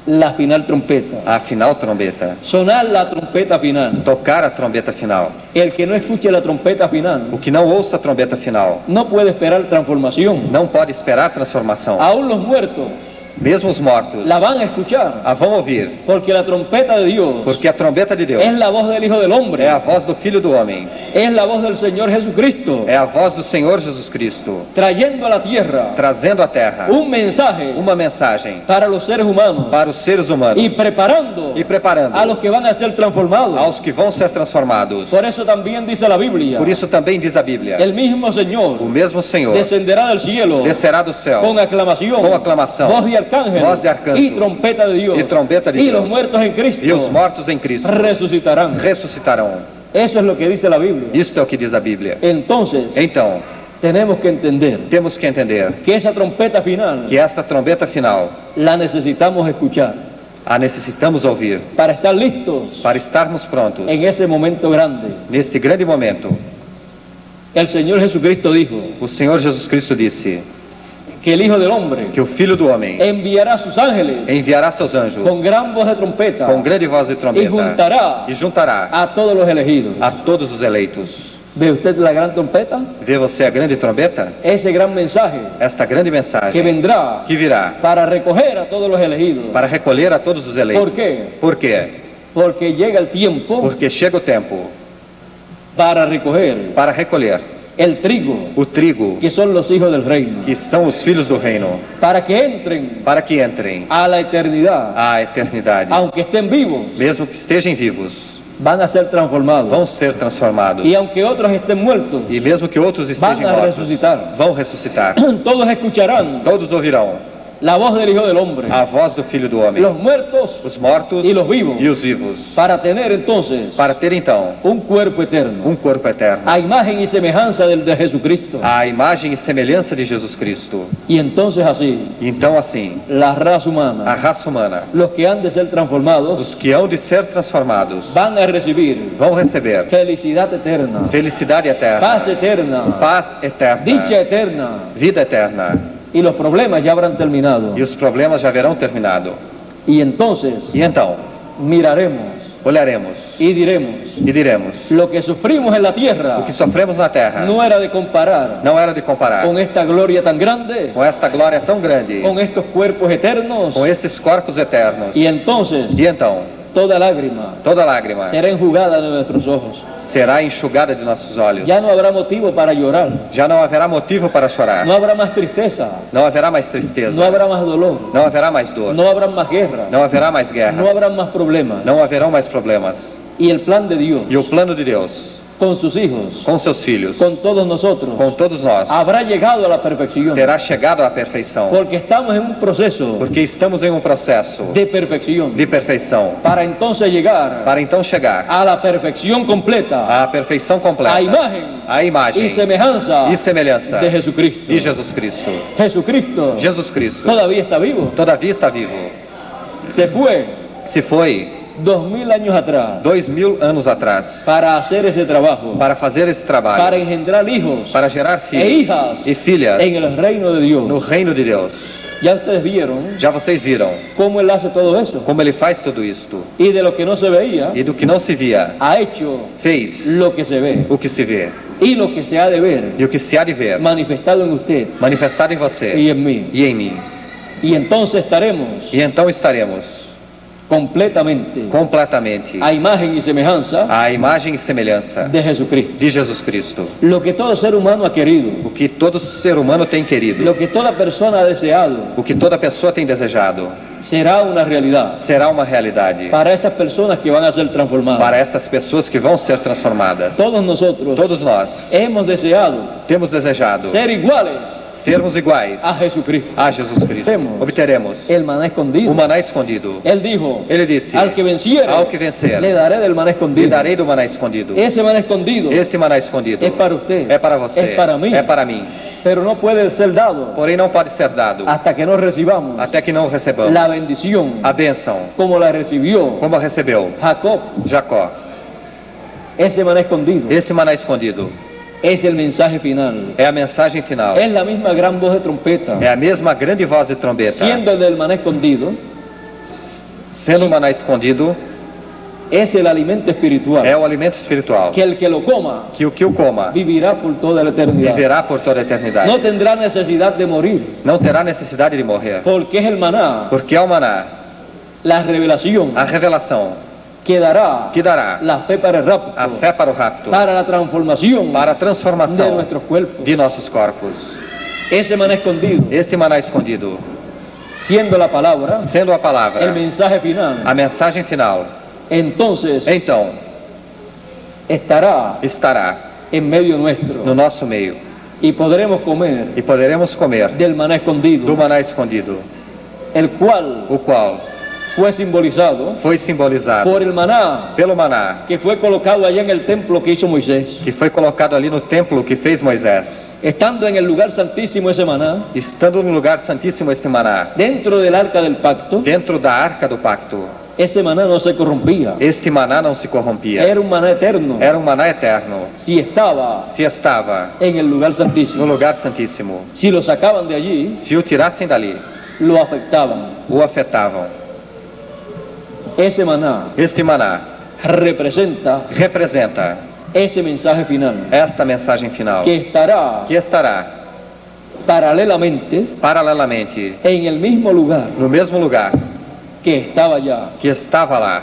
La final trompeta. A final trombeta. Sonar la trompeta final. Tocar a trombeta final. El que no escuche la trompeta final O que não ouça a trombeta final no puede esperar transformación. não pode esperar transformação. Aún los muertos Mesmo os mortos la van a escuchar, a vão ouvir, porque la trompeta de Dios porque a trombeta de Deus es la voz del Hijo del Hombre, é a voz do Filho do Homem, es la voz del Señor Jesucristo, é a voz do Senhor Jesus Cristo, trayendo a la tierra trazendo à terra un mensaje uma mensagem para los seres humanos para os seres humanos y preparando e preparando a los que van a ser transformados. aos que vão ser transformados. Por eso también dice la Biblia, Por isso também diz a Bíblia, el mismo Señor o mesmo Senhor descenderá del cielo descerá do céu con aclamación, com aclamação, voz de arcángel, voz de arcángel y trompeta de Dios, e trombeta de y Deus, los muertos en Cristo e os mortos em Cristo resucitarán. ressuscitarão. Eso es lo que dice la Biblia. Isto é o que diz a Bíblia. Entonces Então, tenemos que entender temos que entender que esa trompeta final que esta trombeta final la necesitamos escuchar a necessitamos ouvir para estar listos para estarmos prontos en ese momento grande. neste grande momento. El Señor Jesucristo dijo O Senhor Jesus Cristo disse que el Hijo del Hombre que o Filho do Homem enviará a sus ángeles enviará seus anjos con gran voz de trompeta com grande voz de y trombeta juntará e juntará a todos los elegidos. a todos os eleitos. ¿Ve usted la gran trompeta? Vê você a grande trombeta? Ese gran mensaje Esta grande que mensagem vendrá que virá para recoger a todos los elegidos. para recolher a todos os eleitos. ¿Por quê? Por quê? Porque llega el tiempo Porque chega o tempo para recoger para recolher el trigo, o trigo, que son los hijos del reino, que são os filhos do reino, para que entren para que entrem a la eternidad, à eternidade. aunque estén vivos, Mesmo que estejam vivos, van a ser transformados, vão ser transformados. y aunque otros estén muertos, E mesmo que outros van estejam a mortos, resucitar. vão ressuscitar. Todos escucharán Todos ouvirão la voz del Hijo del Hombre, a voz do Filho do Homem, los muertos os mortos y los vivos, e os vivos, para tener entonces para ter então un cuerpo eterno, corpo eterno, a imagen y semejanza del de Jesucristo. a imagem e semelhança de Jesus Cristo. Y entonces así, Então assim, la raza a humana, raça humana, los que han de ser transformados, os que hão de ser transformados, van a recibir vão receber felicidad eterna, felicidade paz eterna, eterna, paz eterna, dicha eterna, vida eterna, y los problemas ya habrán terminado. e os problemas já haverão terminado. Y entonces E então, miraremos olharemos y diremos, e diremos: lo que sufrimos en la o tierra que sofremos na terra no era de comparar não era de comparar con esta gloria tan grande, com esta glória tão grande, con estos cuerpos eternos. com esses corpos eternos. Y entonces E então, toda lágrima toda lágrima será enjugada de nuestros ojos. será enxugada de nossos olhos. Ya no habrá motivo para llorar, Já não haverá motivo para chorar. no habrá más tristeza, Não haverá mais tristeza. no habrá más dolor, Não haverá mais dor. no habrá más guerra, Não haverá mais no guerra. habrá más problemas. Não haverão mais problemas. Y el plan de Dios E o plano de Deus, con sus hijos, com seus filhos, con todos nosotros, com todos nós, habrá llegado a la perfección, terá chegado à perfeição. porque estamos en un proceso Porque estamos em um processo de perfección, de perfeição, para entonces llegar para então chegar a la perfección completa, à perfeição completa, a imagen a imagem y semejanza e semelhança de Jesucristo. de Jesus Cristo. Jesucristo Jesus Cristo todavía está vivo, todavia está vivo. se fue Se foi 2000 años atrás 2000 anos atrás para hacer ese trabajo, para fazer esse para trabalho, engendrar hijos para gerar e filhos hijas e filhas en el reino de no Dios. reino de Deus. Ya ustedes vieron Já vocês viram cómo Él hace todo eso, como ele faz tudo isto, y de lo que no se veía, e do que não se via, ha hecho fez lo que se ve, o que se vê, y lo que se ha de ver e o que se há de ver manifestado en usted manifestado em y você en mí. e em mim. Y entonces estaremos E então estaremos completamente a imagen y semejanza à imagem e semelhança de Jesucristo. de Jesus Cristo. Lo que todo ser humano ha querido, O que todo ser humano tem querido, lo que toda persona ha deseado, o que toda pessoa tem desejado, será una realidad será uma realidade para esas personas que van a ser transformadas. para essas pessoas que vão ser transformadas. Todos nosotros Todos nós hemos deseado temos desejado ser iguales sermos iguais a Jesucristo. a Jesus Cristo. Temos. Obteremos El maná escondido. o maná escondido. Él dijo, Ele disse: al que venciere, ao que vencer, le daré del maná lhe escondido. darei do maná escondido. Ese maná escondido Este maná escondido es para usted, é para você, es para mí, é para mim. pero no puede ser dado Porém não pode ser dado hasta que no recibamos até que não recebamos la bendición a bênção como la recibió como a recebeu Jacob. Jacó. Ese maná escondido Esse maná escondido es el mensaje final. é a mensagem final. Es la misma gran voz de trompeta, É a mesma grande voz de trombeta. siendo el del maná escondido, Sendo o maná escondido, es el alimento espiritual, é o alimento espiritual. que el que lo coma Que o que o coma vivirá por toda la eternidad. viverá por toda a eternidade. No tendrá necesidad de morir, Não terá necessidade de morrer. porque es el maná, Porque é o maná, la revelación a revelação, que dará que dará la fe para el rapto, a fé para o rapto, para la transformación para a de transformação nuestros cuerpos. de nossos corpos. Ese maná escondido, Este maná escondido, siendo la palabra, sendo a el palavra, mensaje final, a mensagem final, entonces então estará estará en medio no nuestro nosso meio y podremos comer e poderemos comer del maná escondido, do maná escondido, el cual o qual fue simbolizado foi simbolizado por el maná pelo maná que fue colocado allá en el templo que hizo Moisés. que foi colocado ali no templo que fez Moisés. Estando en el lugar santísimo ese maná, Estando no lugar santíssimo este maná, dentro del arca del pacto, dentro da arca do pacto, ese maná no se corrompía. este maná não se corrompia. Era un maná eterno. Era um maná eterno. Si estaba Se estava en el lugar no santísimo, lugar santíssimo, si lo sacaban de allí, se o tirassem dali, lo afectaban. o afetavam. Ese maná Este maná representa representa ese mensaje final esta mensagem final, que estará que estará paralelamente paralelamente en el mismo lugar no mesmo lugar que estaba allá. que estava lá.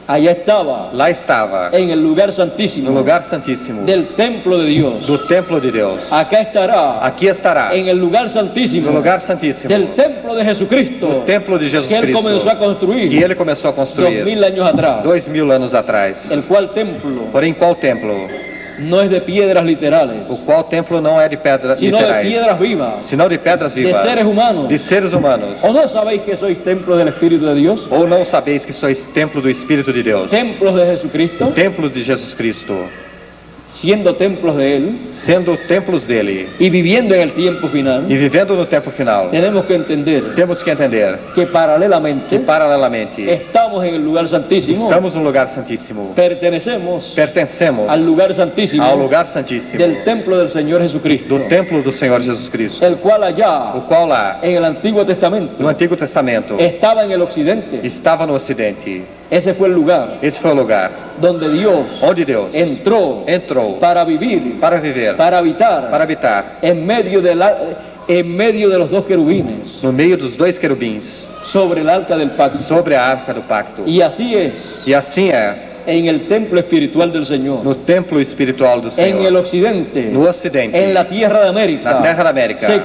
Allá estaba Lá estava, en el lugar santísimo no lugar santíssimo del templo de Dios. do templo de Deus. Acá estará Aqui estará, en el lugar santísimo no lugar santíssimo del templo de Jesucristo do templo de Jesus que él comenzó a Cristo, construir que ele começou a construir 2000 años atrás. 2000 anos atrás. El cual templo Porém, qual templo? no es de piedras literales, O qual templo não é de pedras sino de literais, piedras vivas, senão de pedras de vivas, seres humanos. de seres humanos. ¿O no sabéis que sois templo del Espíritu de Dios? Ou não sabeis que sois templo do Espírito de Deus? Templos de Jesucristo, Templos de Jesus Cristo, siendo templos de Él sendo templos dele y viviendo en el tiempo final, e vivendo no tempo final. tenemos que entender Temos que entender que paralelamente que paralelamente estamos en el lugar santísimo, estamos no lugar santíssimo, pertenecemos pertencemos al lugar santísimo ao lugar santíssimo del templo del Señor Jesucristo, do templo do Senhor Jesus Cristo, el cual allá o qual lá en el Antiguo Testamento no Antigo Testamento estaba en el occidente. estava no Ocidente. Ese fue el lugar Esse foi o lugar donde Dios onde Deus entrou entrou para vivir, para viver, para habitar para habitar en medio de los dos querubines no meio dos dois querubins sobre el arca del pacto. sobre a arca do pacto. Y así es E assim é en el templo espiritual del Señor, no templo espiritual do en el Senhor, occidente, no Ocidente, en la tierra de América, na terra da América, se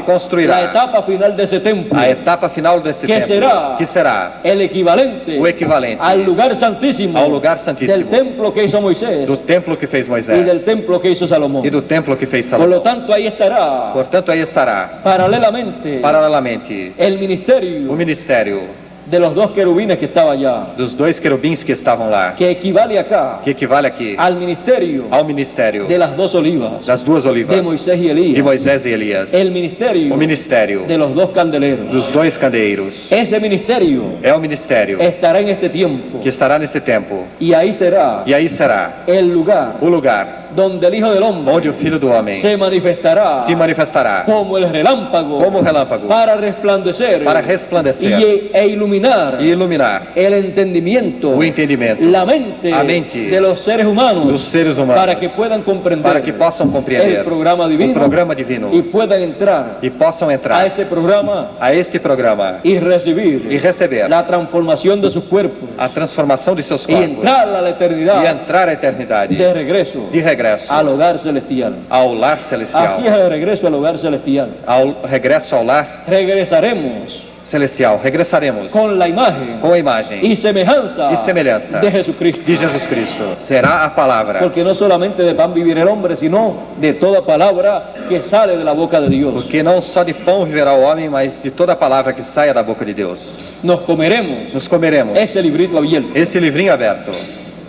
construirá la etapa final de ese templo, a etapa final desse que templo, será que será el equivalente o equivalente al lugar santísimo, ao lugar santíssimo del templo que hizo Moisés do templo que fez y Moisés del templo que hizo Salomón. e do templo que fez Por Salomão. lo tanto, ahí estará Portanto, aí estará paralelamente paralelamente el o ministerio ministério de los dos querubines que estaba allá, dos dois querubins que estavam lá, que equivale acá que equivale aqui al ministerio ao ministério de las dos olivas, das duas olivas de Moisés y de Elías, Moisés e Elias, el ministerio o ministério de los dos candeleros. dos dois candeeiros. Ese ministerio É o ministério estará en este tiempo que estará nesse tempo, y ahí será e aí será el lugar o lugar donde el Hijo del Hombre onde o Filho do Homem se manifestará se manifestará como el relámpago como relâmpago para resplandecer para resplandecer e iluminar e iluminar el entendimiento, o entendimento, la mente a mente de los seres humanos, dos seres humanos, para que puedan comprender para que possam compreender el programa divino, o programa divino y puedan entrar e possam a entrar ese programa a este programa y recibir e receber la transformación de sus cuerpos a transformação de seus y corpos entrar a la e eternidad entrar à eternidade de regreso de regresso al hogar celestial. ao lar celestial, Así es el regreso al hogar celestial. ao regresso ao lar Regresaremos celestial, regressaremos con la imagen com a imagem y semejanza y semejanza de Jesucristo. de Jesus Cristo. Será a palavra, Porque no solamente de pan vivir el hombre, sino de toda palabra que sale de la boca de Dios. porque não só de pão viverá o homem, mas de toda palavra que saia da boca de Deus. Nos comeremos Nos comeremos ese librito abierto esse livrinho aberto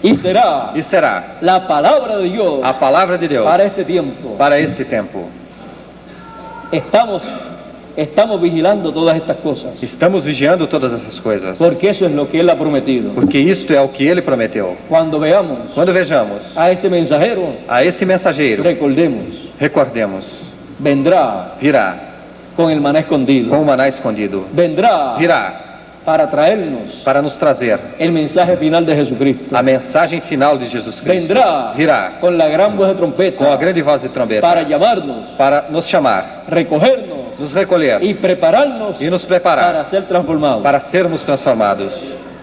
y será e será la palabra de Dios a palavra de Deus para este tiempo. para este tempo. Estamos vigilando todas estas cosas, Estamos vigiando todas essas coisas, porque eso es lo que Él ha prometido. porque isto é o que Ele prometeu. Cuando veamos Quando vejamos a ese mensajero, a este mensageiro, recordemos, recordemos, vendrá virá con el maná escondido, com o maná escondido, vendrá virá para traernos para nos trazer el mensaje final de Jesucristo, a mensagem final de Jesus Cristo, vendrá virá con la gran voz de com a trompeta grande voz de trombeta para llamarnos, para nos chamar, recogernos nos recolher y prepararnos e nos preparar para ser transformados. para sermos transformados.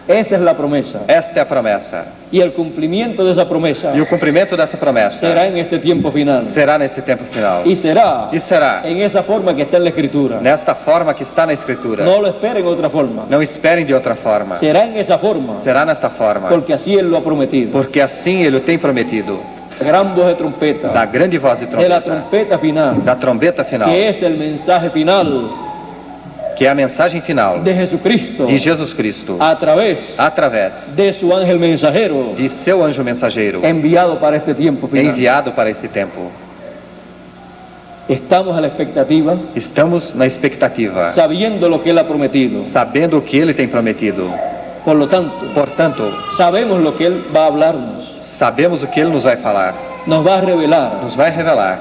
Esa es la promesa. Esta é a promessa. Y el cumplimiento de esa promesa E o cumprimento dessa promessa será en este tiempo final. será nesse tempo final. Y será E será en esa forma que está en la Escritura. nesta forma que está na Escritura. No lo esperen otra forma. Não esperem de outra forma. Será en esa forma, Será nesta forma. porque así Él lo ha prometido. Porque assim Ele o tem prometido. Gran voz de trompeta, Da grande voz de de la trombeta. trompeta final, Da trombeta final. que es el mensaje final Que é a mensagem final de Jesucristo de Jesus Cristo. a través Através de su ángel mensajero de seu anjo mensageiro. enviado para este tiempo final. Enviado para esse tempo. Estamos a la expectativa, Estamos na expectativa. sabiendo lo que Él ha prometido. Sabendo o que Ele tem prometido. Por lo tanto, Portanto, sabemos lo que Él va a hablarnos, sabemos o que Ele nos vai falar. nos va a revelar Nos vai revelar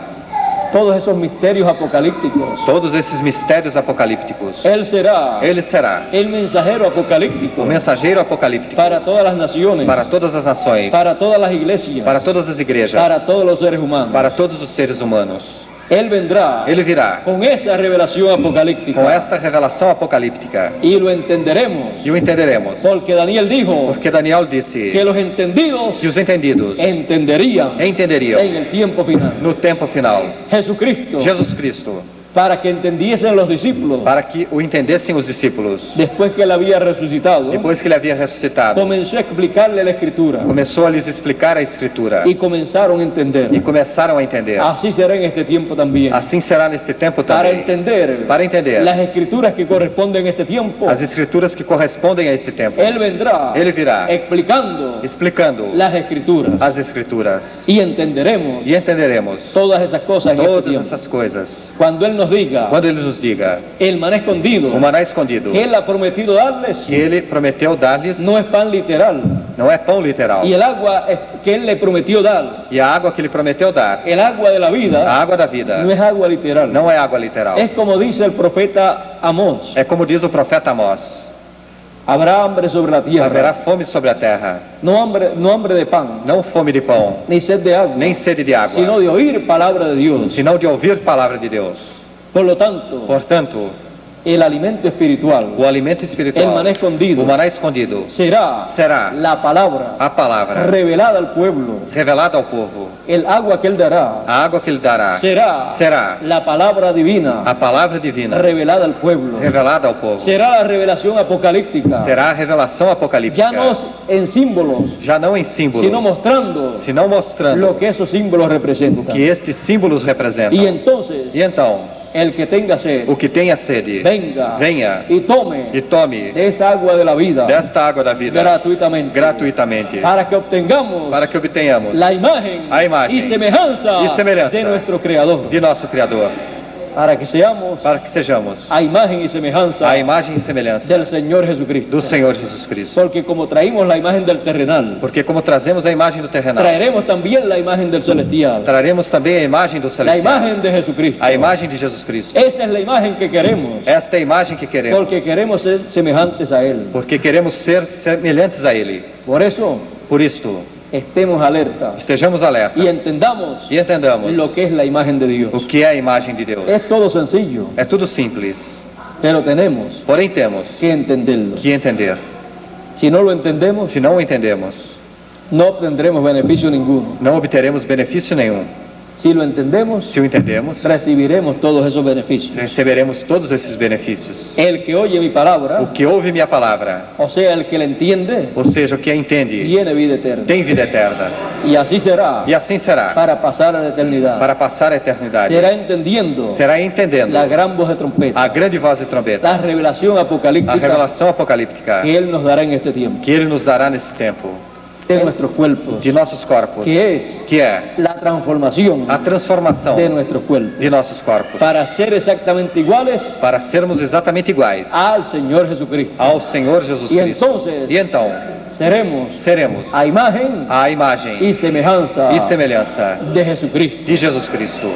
todos esos misterios apocalípticos. todos esses mistérios apocalípticos. Él será Ele será el mensajero apocalíptico o mensageiro apocalíptico para todas las naciones, para todas as nações, para todas las iglesias, para todas as igrejas, para todos los seres humanos. para todos os seres humanos. Él vendrá Ele virá con esa revelación apocalíptica com esta revelação apocalíptica y lo entenderemos, e o entenderemos. porque Daniel dijo Porque Daniel que disse los entendidos que os entendidos entenderían entenderiam en el tiempo final. no tempo final. Jesucristo, Jesus Cristo, para que entendiesen los discípulos, para que o entendessem os discípulos, después que Él había resucitado, depois que ele havia ressuscitado, comenzó a explicarle la Escritura começou a lhes explicar a Escritura y comenzaron a entender. e começaram a entender. Así será en este tiempo también. Assim será neste tempo Para também. entender Para entender las Escrituras que corresponden a este tiempo, as Escrituras que correspondem a este tempo, Él vendrá Ele virá explicando explicando las Escrituras as Escrituras y entenderemos e entenderemos todas esas cosas en este todas tiempo. essas coisas. Cuando Él nos diga Quando Ele nos diga el maná escondido o maná escondido que Él ha prometido darles, que Ele prometeu dar-lhes, no es pan literal, não é pão literal. y el agua que Él le prometió dar, E a água que Ele prometeu dar, el agua de la a vida, água da vida, no es agua literal. não é água literal. Es como dice el profeta Amós: É como diz o profeta Amós: habrá hambre sobre la haverá tierra, fome sobre a terra, no hambre de pan, não fome de pão, ni sed de agua, nem sede de água, sino de oír palabra de Dios. senão de ouvir palavra de Deus. Por lo tanto, Portanto, el alimento espiritual, o alimento el espiritual, maná escondido, o maná escondido, será la palabra a palavra revelada al pueblo, revelada ao povo, el agua que Él dará a água que Ele dará, será la palabra divina a palavra divina revelada al pueblo, revelada ao povo. será la revelación apocalíptica, Será a revelação apocalíptica, ya no en símbolos, já não em símbolos, sino mostrando senão mostrando lo que esos símbolos representan. que estes símbolos representam. Y entonces, E então, el que tenga sed, o que tenha sede, venga venha y tome e tome de esa agua de la vida desta água da vida gratuitamente, para que obtengamos para que obtenhamos la imagen a imagem y semejanza y semejanza de nuestro Creador. de nosso Criador. para que seamos a imagem e semelhança del Señor Jesucristo. do Senhor Jesus Cristo. Porque como traímos la imagen del terrenal, Porque como trazemos a imagem do terrenal, traeremos también la imagen del celestial, traremos também a imagem do la celestial, imagen de Jesucristo. a imagem de Jesus Cristo. Esa es la imagen que queremos, Esta é a imagem que queremos, porque queremos ser semejantes a Él. porque queremos ser semelhantes a Ele. Por eso, Por isto, estemos alerta estejamos alertas y entendamos e entendamos lo que es la imagen de Dios. o que é a imagem de Deus. Es todo sencillo, É tudo simples, pero tenemos porém temos que entenderlo. que entender. Si no lo entendemos, Se não o entendemos, no obtendremos beneficio ninguno. não obteremos benefício nenhum. Si lo entendemos, Se o entendemos, recibiremos todos esos beneficios. receberemos todos esses benefícios. El que oye mi palabra, O que ouve minha palavra, o sea, el que la entiende, ou seja, o que a entende, tiene vida eterna. tem vida eterna. Y así será E assim será, para pasar a la eternidad. para passar a eternidade. Será entendiendo Será entendendo la gran voz de trompeta, a grande voz de trombeta, la revelación a apocalíptica revelação apocalíptica que Él nos dará en este tiempo, que Ele nos dará nesse tempo, de nuestros cuerpos, de nossos corpos, que es a la transformación transformação de nuestros cuerpos, de nossos corpos, para ser exactamente iguales para sermos exatamente iguais al Señor Jesucristo. ao Senhor Jesus Y Cristo. entonces E então, seremos a imagen a imagem y semejanza e semelhança de Jesucristo, de Jesus Cristo,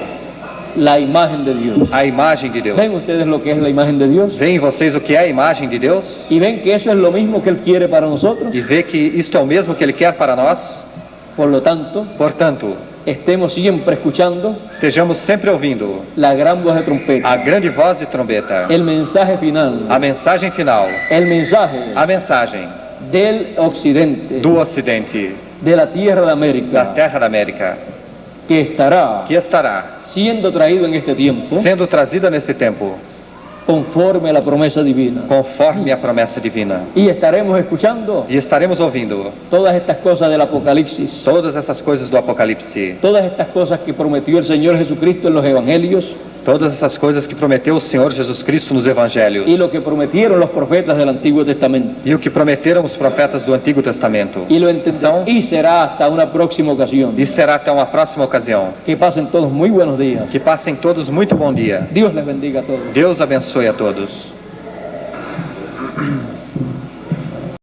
la imagen de Dios. a imagem de Deus. ¿Ven ustedes lo que es la imagen de Dios? Veem vocês o que é a imagem de Deus? ¿Y ven que eso es lo mismo que Él quiere para nosotros? E vê que isto é o mesmo que Ele quer para nós? Por lo tanto, Portanto, estemos siempre escuchando estejamos sempre ouvindo la gran voz de trompeta, a grande voz de trombeta, el mensaje final, a mensagem final, el mensaje a mensagem del occidente, do Ocidente, de la tierra de da América, terra da América, que estará que estará siendo traído en este tiempo sendo trazida neste tempo, conforme a la promesa divina. conforme a promessa divina. Y estaremos escuchando E estaremos ouvindo todas estas cosas del Apocalipsis, todas essas coisas do Apocalipse, todas estas cosas que prometió el Señor Jesucristo en los evangelios todas essas coisas que prometeu o Senhor Jesus Cristo nos Evangelhos, y lo que prometieron los profetas del Antiguo Testamento. e o que prometeram os profetas do Antigo Testamento. Y lo entendemos. Y será hasta una próxima ocasión. E será até uma próxima ocasião. Que pasen todos muy buenos días. Que passem todos muito bom dia. Dios les bendiga a todos. Deus abençoe a todos.